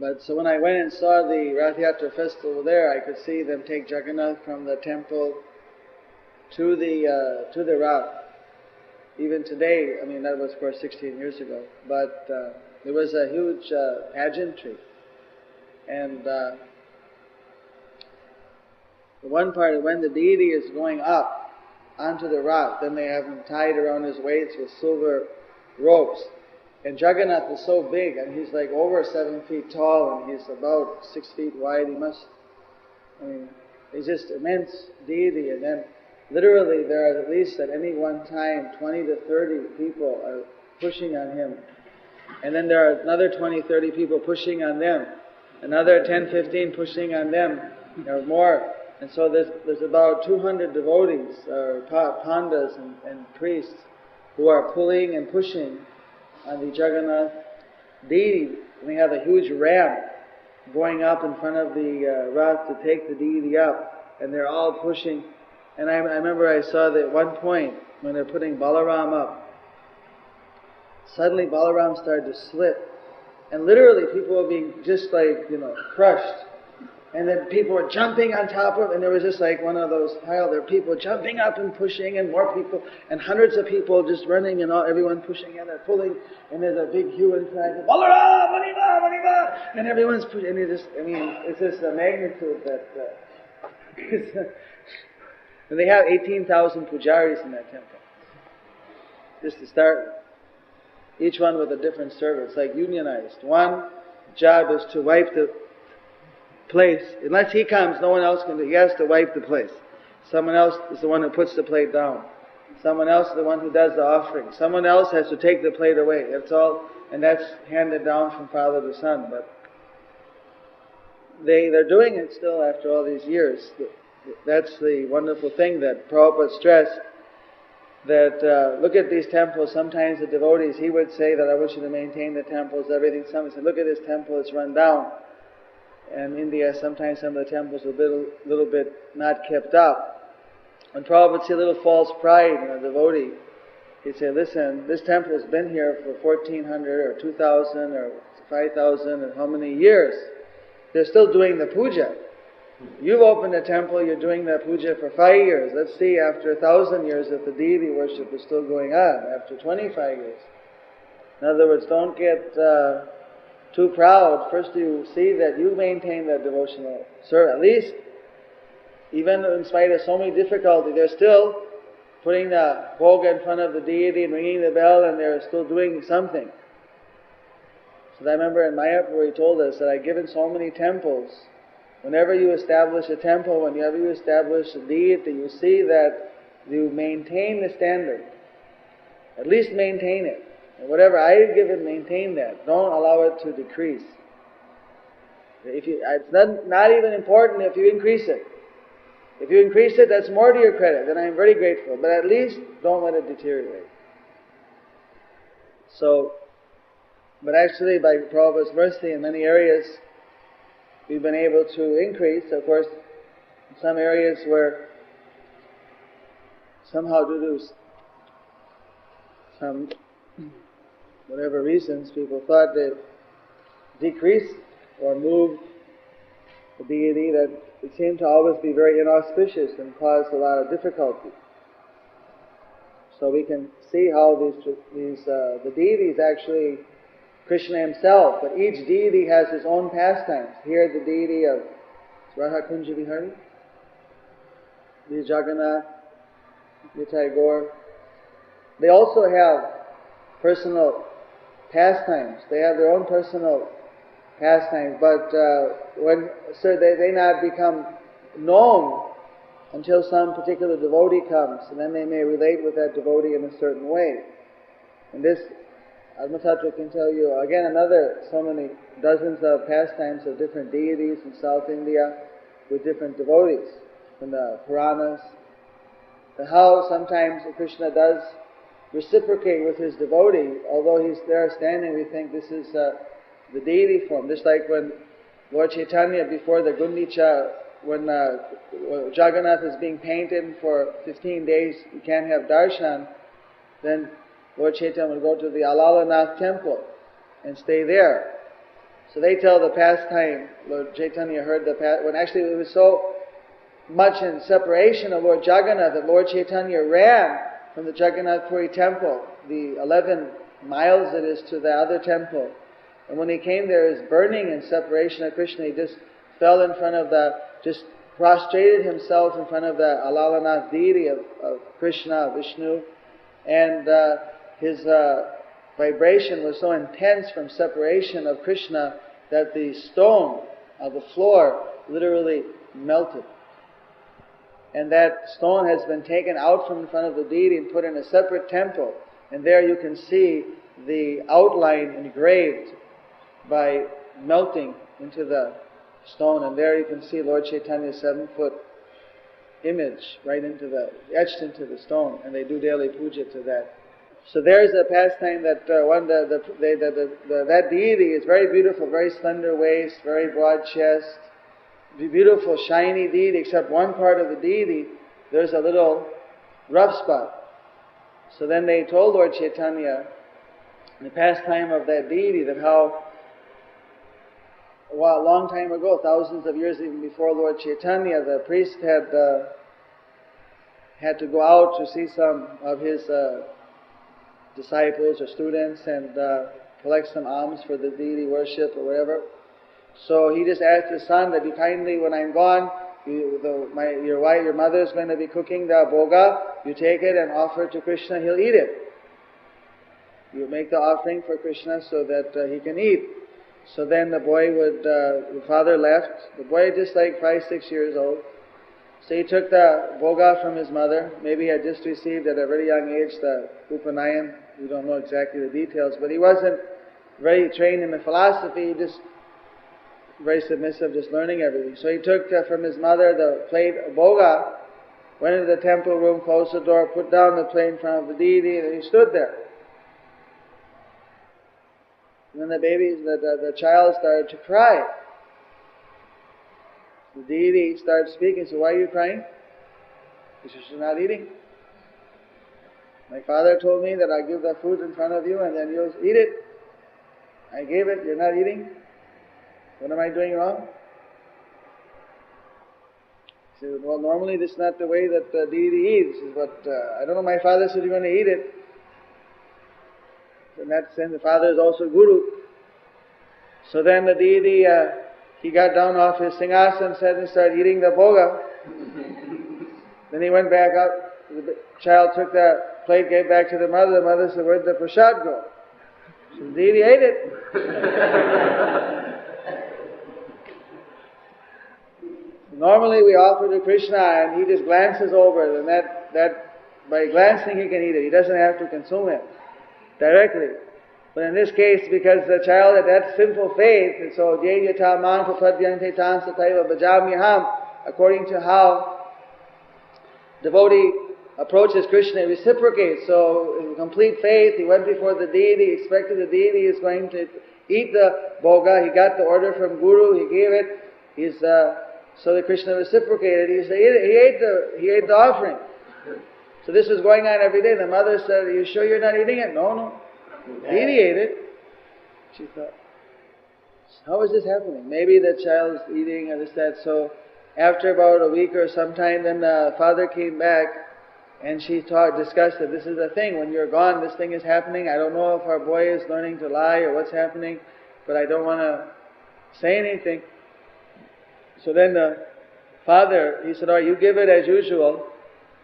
But so when I went and saw the Rath Yatra festival there, I could see them take Jagannath from the temple to the Rath. Even today, I mean that was of course 16 years ago, but there was a huge pageantry. And the one part, when the deity is going up onto the Rath, then they have him tied around his waist with silver ropes. And Jagannath is so big, and he's like over 7 feet tall, and he's about 6 feet wide. He's just immense deity. And then literally there are at least at any one time 20 to 30 people are pushing on him. And then there are another 20, 30 people pushing on them. Another 10, 15 pushing on them. There are more. And so there's about 200 devotees, or pandas and priests, who are pulling and pushing on the Jagannath deity. We have a huge ramp going up in front of the Rath to take the deity up, and they're all pushing. And I remember I saw that at one point when they're putting Balaram up, suddenly Balaram started to slip, and literally people were being just like, crushed. And then people were jumping on top of it, and there was just like one of those piles. There were people jumping up and pushing, and more people, and hundreds of people just running, and everyone pushing, and they're pulling, and there's a big hue and cry, Balaram, Maniva, Maniva, and everyone's pushing, and it's just a magnitude that, and they have 18,000 pujaris in that temple, just to start with. Each one with a different service, like unionized. One job is to wipe the place. Unless he comes, no one else can do it. He has to wipe the place. Someone else is the one who puts the plate down. Someone else is the one who does the offering. Someone else has to take the plate away. That's all, and that's handed down from father to son. But they're doing it still after all these years. That's the wonderful thing that Prabhupada stressed, that look at these temples. Sometimes the devotees, he would say that I want you to maintain the temples, everything. Somebody said, look at this temple, it's run down. And India, sometimes some of the temples are a little bit not kept up. And Prabhupada would see a little false pride in a devotee. He'd say, listen, this temple has been here for 1,400 or 2,000 or 5,000 and how many years? They're still doing the puja. You've opened a temple, you're doing the puja for 5 years. Let's see after 1,000 years if the deity worship is still going on, after 25 years. In other words, don't get too proud. First you see that you maintain that devotional service. At least, even in spite of so many difficulties, they're still putting the bhoga in front of the deity and ringing the bell, and they're still doing something. So I remember in Mayapur he told us that I've given so many temples. Whenever you establish a temple, whenever you establish a deity, you see that you maintain the standard. At least maintain it. And whatever I have given, maintain that. Don't allow it to decrease. It's not even important if you increase it. If you increase it, that's more to your credit, then I'm very grateful. But at least don't let it deteriorate. So, but actually by Prabhupada's mercy in many areas, we've been able to increase. Of course, in some areas where somehow due to some whatever reasons, people thought they decreased or moved the deity, that it seemed to always be very inauspicious and caused a lot of difficulty. So we can see how the deity is actually Krishna himself, but each deity has his own pastimes. Here the deity of Radha Kunja Vihari, the Jagannatha, the Tagore, they also have personal pastimes. They have their own personal pastimes, but they not become known until some particular devotee comes, and then they may relate with that devotee in a certain way. And this Atma-tattva can tell you again so many dozens of pastimes of different deities in South India with different devotees in the Puranas. And how sometimes Krishna does reciprocate with his devotee, although he's there standing, we think this is the deity form. Just like when Lord Chaitanya, before the Gundicha, when Jagannath is being painted for 15 days, you can't have darshan, then Lord Chaitanya would go to the Alalanath temple and stay there. So they tell the pastime, Lord Chaitanya heard when actually it was so much in separation of Lord Jagannath that Lord Chaitanya ran from the Jagannath Puri temple, the 11 miles it is to the other temple. And when he came there, he was burning in separation of Krishna. He just fell in front of just prostrated himself in front of the Alalanath deity of Krishna, Vishnu, and his vibration was so intense from separation of Krishna that the stone of the floor literally melted. And that stone has been taken out from in front of the deity and put in a separate temple. And there you can see the outline engraved by melting into the stone. And there you can see Lord Chaitanya's 7-foot image etched into the stone. And they do daily puja to that. So there's a pastime that that deity is very beautiful, very slender waist, very broad chest, beautiful shiny deity, except one part of the deity, there's a little rough spot. So then they told Lord Chaitanya, in the pastime of that deity, that how a long time ago, thousands of years even before Lord Chaitanya, the priest had to go out to see some of his disciples or students and collect some alms for the deity worship or whatever. So he just asked his son that you kindly, when I'm gone, your mother is going to be cooking the bhoga, you take it and offer it to Krishna, he'll eat it. You make the offering for Krishna so that he can eat. So then the father left. The boy just like 5-6 years old. So he took the bhoga from his mother. Maybe he had just received at a very young age the Upanayan. We don't know exactly the details, but he wasn't very trained in the philosophy, just very submissive, just learning everything. So he took from his mother the plate of bhoga, went into the temple room, closed the door, put down the plate in front of the deity, and he stood there. And then the child started to cry. The deity started speaking. So why are you crying? He said, she's not eating. My father told me that I give the food in front of you and then you'll eat it. I gave it, you're not eating. What am I doing wrong? He said, well, normally this is not the way that the deity eats. But I don't know, my father said you're going to eat it. In that sense, the father is also Guru. So then the deity, he got down off his singhasan and started eating the bhoga. Then he went back up. The child took the plate, gave back to the mother. The mother said, where'd the prasad go? So the deity ate it. Normally we offer to Krishna and he just glances over it, and that by glancing he can eat it. He doesn't have to consume it directly. But in this case, because the child had that simple faith, and so according to how devotee approaches Krishna, he reciprocates. So in complete faith, he went before the deity, expected the deity is going to eat the bhoga. He got the order from Guru, he gave it. So that Krishna reciprocated. He ate the offering. So this was going on every day. The mother said, "Are you sure you're not eating it?" No. The deity ate it. She thought, how is this happening? Maybe the child's eating or this, that. So after about a week or some time, then the father came back and she discussed that this is the thing. When you're gone, this thing is happening. I don't know if our boy is learning to lie or what's happening, but I don't want to say anything. So then the father, he said, "All right, you give it as usual,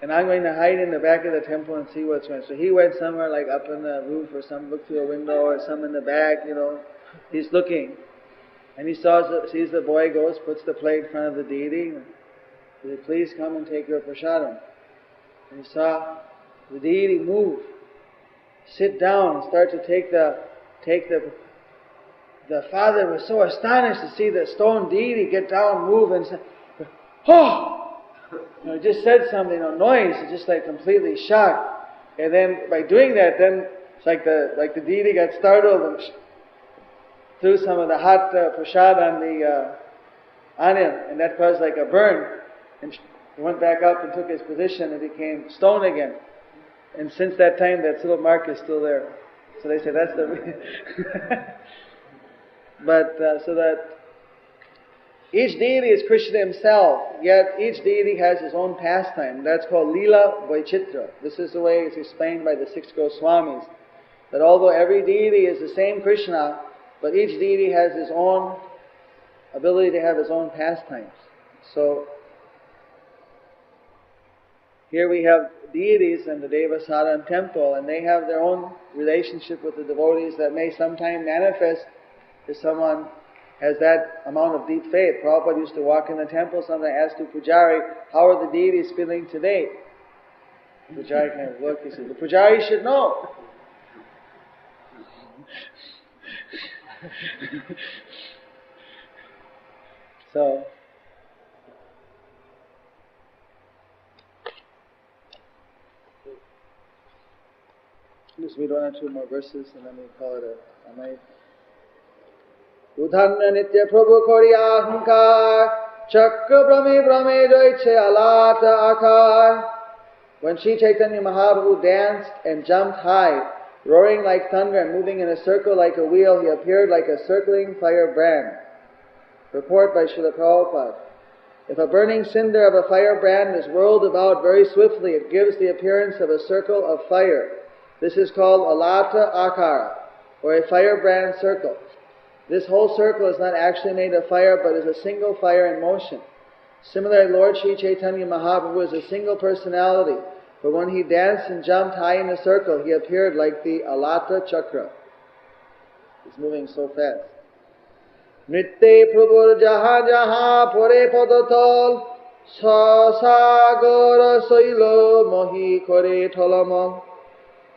and I'm going to hide in the back of the temple and see what's going on." So he went somewhere like up on the roof or some, looked through a window or some in the back, He's looking. And he sees the boy goes, puts the plate in front of the deity, and he said, "Please come and take your prasadam." And he saw the deity move, sit down and start to take the father was so astonished to see the stone deity get down, move, and say, "Oh!" Just said something, noise, just like completely shocked. And then by doing that, then it's like the deity got startled and threw some of the hot prasad on him, and that caused like a burn. And he went back up and took his position and became stone again. And since that time, that little mark is still there. So they say that's the. But so that each deity is Krishna himself, yet each deity has his own pastime. That's called Leela Vaichitra. This is the way it's explained by the six Goswamis. That although every deity is the same Krishna, but each deity has his own ability to have his own pastimes. So here we have deities in the Devasaran temple, and they have their own relationship with the devotees that may sometime manifest if someone has that amount of deep faith. Prabhupada used to walk in the temple, sometimes ask the Pujari, "How are the deities feeling today?" The Pujari kind of looked, he said, "The Pujari should know." So, just read one or two more verses and then we call it a night. Udhanna nitya prabhu koriya ahankar, chakra brahme joiche alata akar. When Sri Chaitanya Mahaprabhu danced and jumped high, roaring like thunder and moving in a circle like a wheel, he appeared like a circling firebrand. Report by Srila Prabhupada. If a burning cinder of a firebrand is whirled about very swiftly, it gives the appearance of a circle of fire. This is called alata akara, or a firebrand circle. This whole circle is not actually made of fire, but is a single fire in motion. Similarly, Lord Sri Chaitanya Mahaprabhu is a single personality, but when he danced and jumped high in a circle, he appeared like the alata chakra. He's moving so fast. Nritte prabhur jaha jaha pore padotol, sasagara sailo mohi kore tolamal.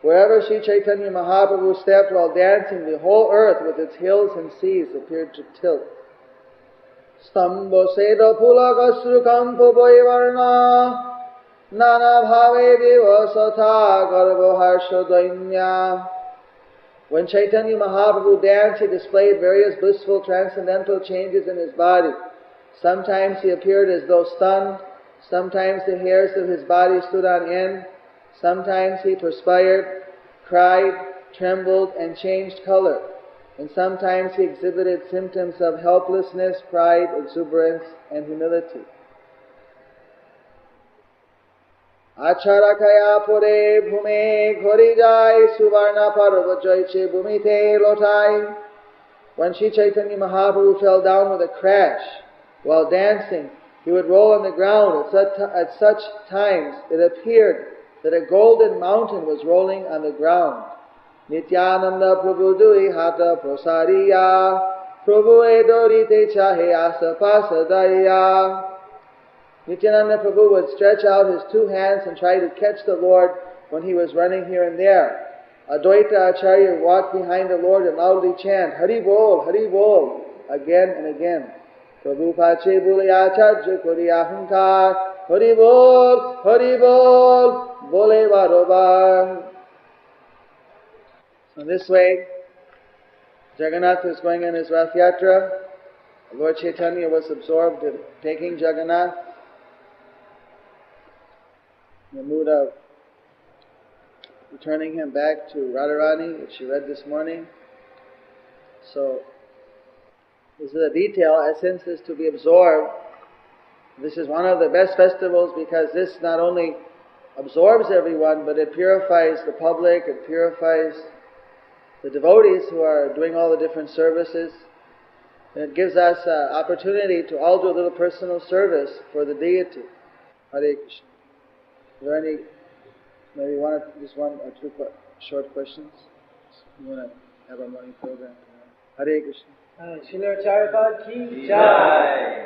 Wherever Sri Chaitanya Mahaprabhu stepped while dancing, the whole earth with its hills and seas appeared to tilt. Stambho seda pulagasru kampo varna, nana bhave deva satha garbo harsha dainya. When Chaitanya Mahaprabhu danced, he displayed various blissful transcendental changes in his body. Sometimes he appeared as though stunned, sometimes the hairs of his body stood on end, sometimes he perspired, cried, trembled, and changed color. And sometimes he exhibited symptoms of helplessness, pride, exuberance, and humility. Acharakaya pore bhume ghori jai suvarna parva joiche bhumite lotai. When Sri Chaitanya Mahaprabhu fell down with a crash while dancing, he would roll on the ground. At such times it appeared that a golden mountain was rolling on the ground. Nityananda Prabhu dui hata prosariya, Prabhu edorite chahe asapasadaya. Nityananda Prabhu would stretch out his two hands and try to catch the Lord when he was running here and there. Advaita Acharya would walk behind the Lord and loudly chant, Hari Bol, again and again. Prabhu pache bole acharya kori ahankar. Hari bol, bole barobar. So in this way, Jagannatha was going on his Rath Yatra. Lord Chaitanya was absorbed in taking Jagannath, in the mood of returning him back to Radharani, which you read this morning. So, this is a detail. Essence is to be absorbed. This is one of the best festivals because this not only absorbs everyone, but it purifies the public, it purifies the devotees who are doing all the different services. And it gives us an opportunity to all do a little personal service for the deity. Hare Krishna. Are there any, maybe one or two short questions? You want to have a morning program? Hare Krishna. Srila Prabhupada ki jai.